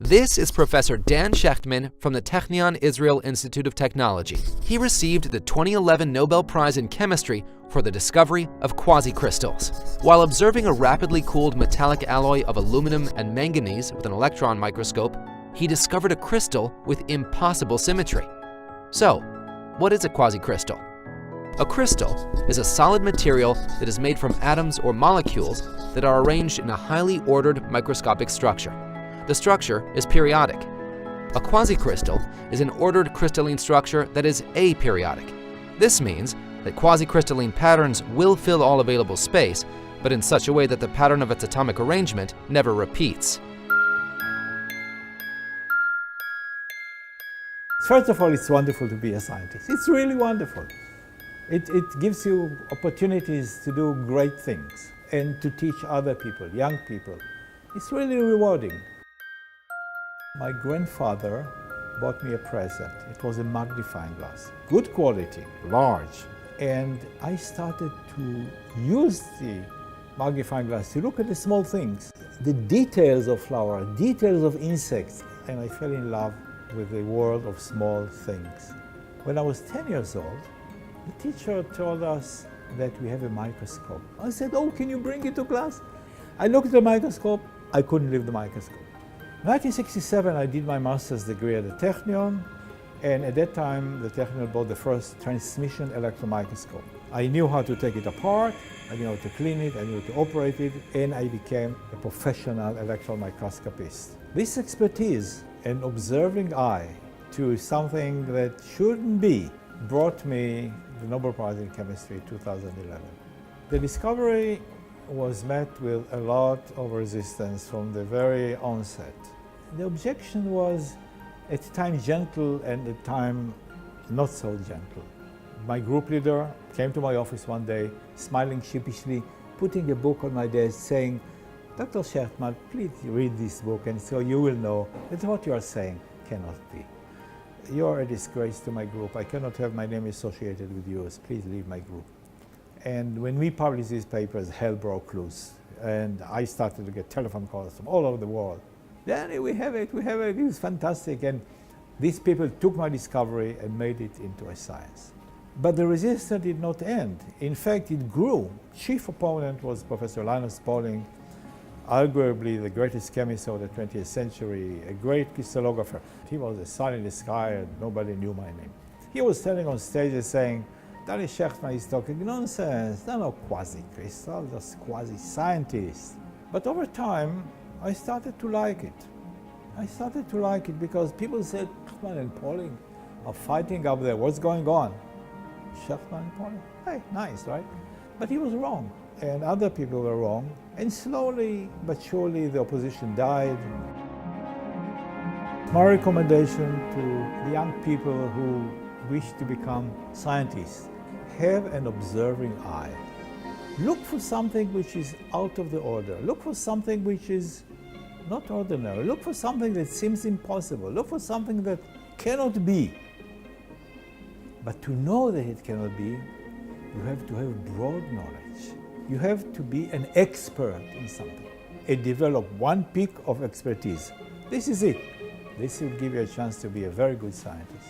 This is Professor Dan Shechtman from the Technion Israel Institute of Technology. He received the 2011 Nobel Prize in Chemistry for the discovery of quasicrystals. While observing a rapidly cooled metallic alloy of aluminum and manganese with an electron microscope, he discovered a crystal with impossible symmetry. So, what is a quasicrystal? A crystal is a solid material that is made from atoms or molecules that are arranged in a highly ordered microscopic structure. The structure is periodic. A quasicrystal is an ordered crystalline structure that is aperiodic. This means that quasicrystalline patterns will fill all available space, but in such a way that the pattern of its atomic arrangement never repeats. First of all, it's wonderful to be a scientist. It's really wonderful. It gives you opportunities to do great things and to teach other people, young people. It's really rewarding. My grandfather bought me a present. It was a magnifying glass, good quality, large. And I started to use the magnifying glass to look at the small things, the details of flowers, details of insects, and I fell in love with the world of small things. When I was 10 years old, the teacher told us that we have a microscope. I said, "Oh, can you bring it to class?" I looked at the microscope. I couldn't leave the microscope. In 1967, I did my master's degree at the Technion, and at that time, the Technion bought the first transmission electron microscope. I knew how to take it apart, I knew how to clean it, I knew how to operate it, and I became a professional electron microscopist. This expertise and observing eye to something that shouldn't be brought me the Nobel Prize in Chemistry in 2011. The discovery was met with a lot of resistance from the very onset. The objection was at the time gentle and at the time not so gentle. My group leader came to my office one day, smiling sheepishly, putting a book on my desk saying, "Dr. Shechtman, please read this book and so you will know that what you are saying cannot be. You are a disgrace to my group. I cannot have my name associated with yours. Please leave my group." And when we published these papers, hell broke loose. And I started to get telephone calls from all over the world. "Danny, we have it, it's fantastic." And these people took my discovery and made it into a science. But the resistance did not end. In fact, it grew. Chief opponent was Professor Linus Pauling, arguably the greatest chemist of the 20th century, a great crystallographer. He was a sun in the sky and nobody knew my name. He was standing on stage and saying, "Dan Shechtman is talking nonsense, they're not quasi-crystal, just quasi-scientists." But over time, I started to like it. I started to like it because people said, "Shechtman and Pauling are fighting up there, what's going on?" Shechtman and Pauling, hey, nice, right? But he was wrong, and other people were wrong, and slowly but surely the opposition died. My recommendation to the young people who wish to become scientists: have an observing eye. Look for something which is out of the order. Look for something which is not ordinary. Look for something that seems impossible. Look for something that cannot be. But to know that it cannot be, you have to have broad knowledge. You have to be an expert in something and develop one peak of expertise. This is it. This will give you a chance to be a very good scientist.